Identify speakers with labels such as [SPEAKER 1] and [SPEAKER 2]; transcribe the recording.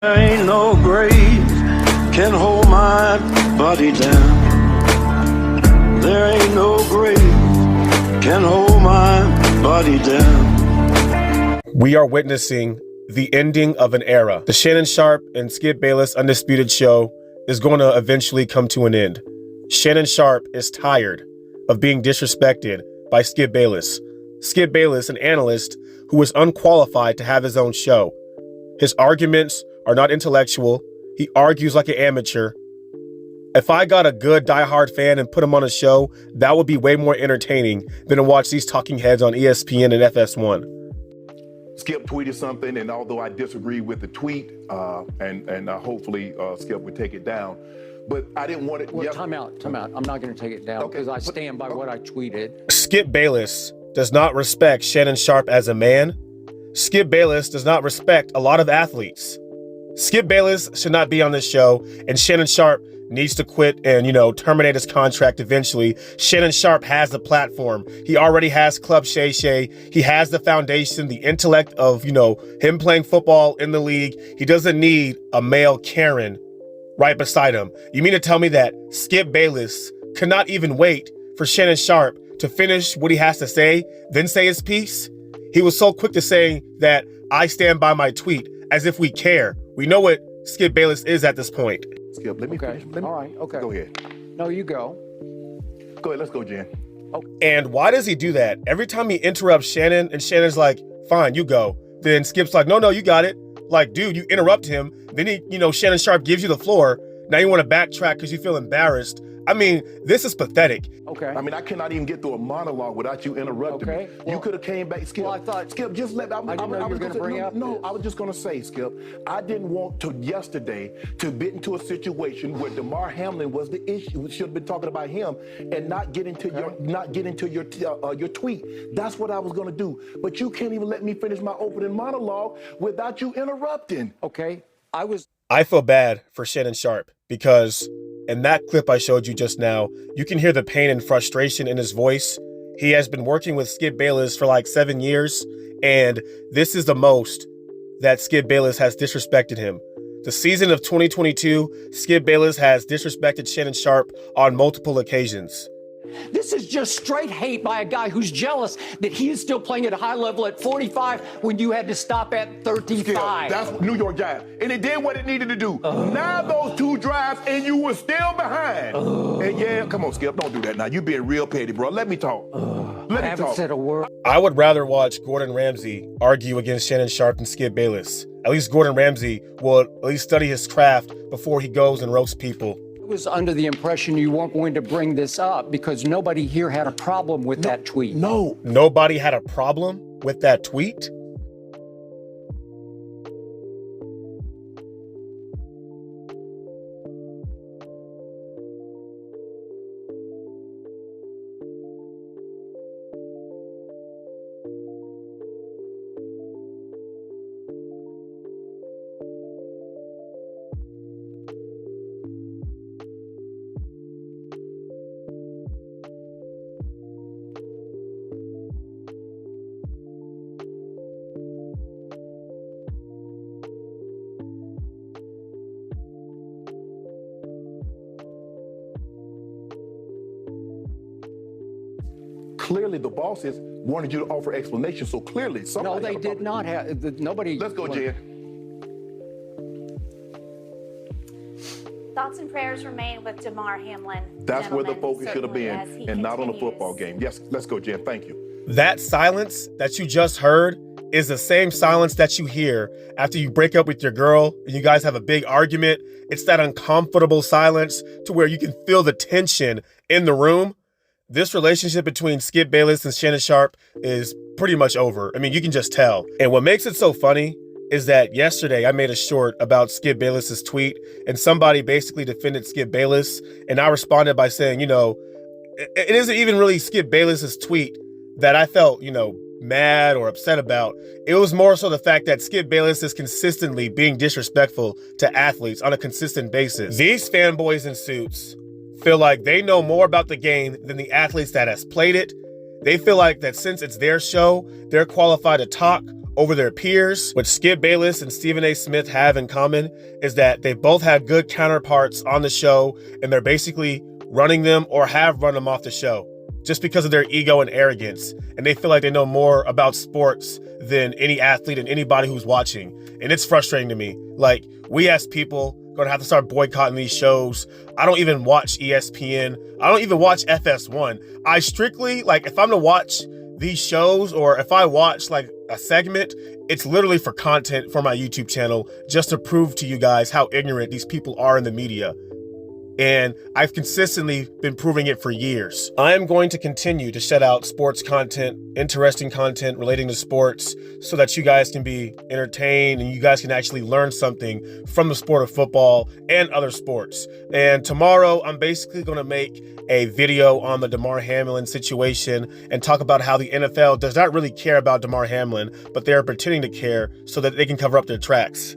[SPEAKER 1] There ain't no grave can hold my body down. There ain't no grave can hold my body down.
[SPEAKER 2] We are witnessing the ending of an era. The Shannon Sharpe and Skip Bayless Undisputed show is going to eventually come to an end. Shannon Sharpe is tired of being disrespected by Skip Bayless. Skip Bayless, an analyst who is unqualified to have his own show. His arguments are not intellectual. He argues like an amateur. If I got a good diehard fan and put him on a show, that would be way more entertaining than to watch these talking heads on ESPN and FS1.
[SPEAKER 3] Skip tweeted something, and although I disagree with the tweet, and hopefully Skip would take it down, but I didn't want it.
[SPEAKER 4] Well, time out. I'm not going to take it down because I stand by what I tweeted.
[SPEAKER 2] Skip Bayless does not respect Shannon Sharpe as a man. Skip Bayless does not respect a lot of athletes. Skip Bayless should not be on this show, and Shannon Sharpe needs to quit and, terminate his contract eventually. Shannon Sharpe has the platform. He already has Club Shay Shay. He has the foundation, the intellect of, him playing football in the league. He doesn't need a male Karen right beside him. You mean to tell me that Skip Bayless could not even wait for Shannon Sharpe to finish what he has to say, then say his piece? He was so quick to say that I stand by my tweet, as if we care. We know what Skip Bayless is at this point.
[SPEAKER 3] Skip, let me finish.
[SPEAKER 4] All right, okay.
[SPEAKER 3] Go ahead.
[SPEAKER 4] No, you go.
[SPEAKER 3] Go ahead, let's go, Jen.
[SPEAKER 4] Oh.
[SPEAKER 2] And why does he do that? Every time he interrupts Shannon and Shannon's like, fine, you go. Then Skip's like, no, you got it. Like, dude, you interrupt him. Then Shannon Sharpe gives you the floor. Now you want to backtrack because you feel embarrassed. I mean, this is pathetic.
[SPEAKER 4] Okay.
[SPEAKER 3] I mean, I cannot even get through a monologue without you interrupting me.
[SPEAKER 4] Well,
[SPEAKER 3] you could have came back, Skip.
[SPEAKER 4] Well, I thought,
[SPEAKER 3] Skip, just let.
[SPEAKER 4] I didn't know you were going to bring up.
[SPEAKER 3] No, I was just going to say, Skip, I didn't want to yesterday to get into a situation where Damar Hamlin was the issue. We should have been talking about him and not get into your tweet. That's what I was going to do. But you can't even let me finish my opening monologue without you interrupting.
[SPEAKER 4] Okay,
[SPEAKER 2] I feel bad for Shannon Sharpe because in that clip I showed you just now, you can hear the pain and frustration in his voice. He has been working with Skip Bayless for like 7 years, and this is the most that Skip Bayless has disrespected him. The season of 2022, Skip Bayless has disrespected Shannon Sharpe on multiple occasions.
[SPEAKER 4] This is just straight hate by a guy who's jealous that he is still playing at a high level at 45 when you had to stop at 35.
[SPEAKER 3] Skip, that's New York Giants. And it did what it needed to do. Now those 2 drives and you were still behind. And yeah, come on, Skip, don't do that now. You being real petty, bro. Let me talk.
[SPEAKER 4] I haven't said a word.
[SPEAKER 2] I would rather watch Gordon Ramsay argue against Shannon Sharpe and Skip Bayless. At least Gordon Ramsay will at least study his craft before he goes and roasts people.
[SPEAKER 4] I was under the impression you weren't going to bring this up because nobody here had a problem with that tweet.
[SPEAKER 3] No.
[SPEAKER 2] Nobody had a problem with that tweet?
[SPEAKER 3] Clearly, the bosses wanted you to offer explanation, so clearly somebody...
[SPEAKER 4] No, they did not have... Nobody...
[SPEAKER 3] Let's go, Jen.
[SPEAKER 5] Thoughts and prayers remain with Damar Hamlin.
[SPEAKER 3] That's where the focus should have been, and not on the
[SPEAKER 5] continues.
[SPEAKER 3] football game. Yes, let's go, Jen. Thank you.
[SPEAKER 2] That silence that you just heard is the same silence that you hear after you break up with your girl and you guys have a big argument. It's that uncomfortable silence to where you can feel the tension in the room. This relationship between Skip Bayless and Shannon Sharpe is pretty much over. I mean, you can just tell. And what makes it so funny is that yesterday I made a short about Skip Bayless's tweet, and somebody basically defended Skip Bayless, and I responded by saying, it isn't even really Skip Bayless's tweet that I felt, mad or upset about. It was more so the fact that Skip Bayless is consistently being disrespectful to athletes on a consistent basis. These fanboys in suits feel like they know more about the game than the athletes that has played it. They feel like that since it's their show, they're qualified to talk over their peers. What Skip Bayless and Stephen A. Smith have in common is that they both have good counterparts on the show, and they're basically running them or have run them off the show just because of their ego and arrogance. And they feel like they know more about sports than any athlete and anybody who's watching. And it's frustrating to me. Like, we as people gonna have to start boycotting these shows. I don't even watch ESPN. I don't even watch FS1. I strictly, like, if I'm to watch these shows or if I watch like a segment, it's literally for content for my YouTube channel, just to prove to you guys how ignorant these people are in the media. And I've consistently been proving it for years. I am going to continue to shed out sports content, interesting content relating to sports, so that you guys can be entertained and you guys can actually learn something from the sport of football and other sports. And tomorrow, I'm basically going to make a video on the Damar Hamlin situation and talk about how the NFL does not really care about Damar Hamlin, but they're pretending to care so that they can cover up their tracks.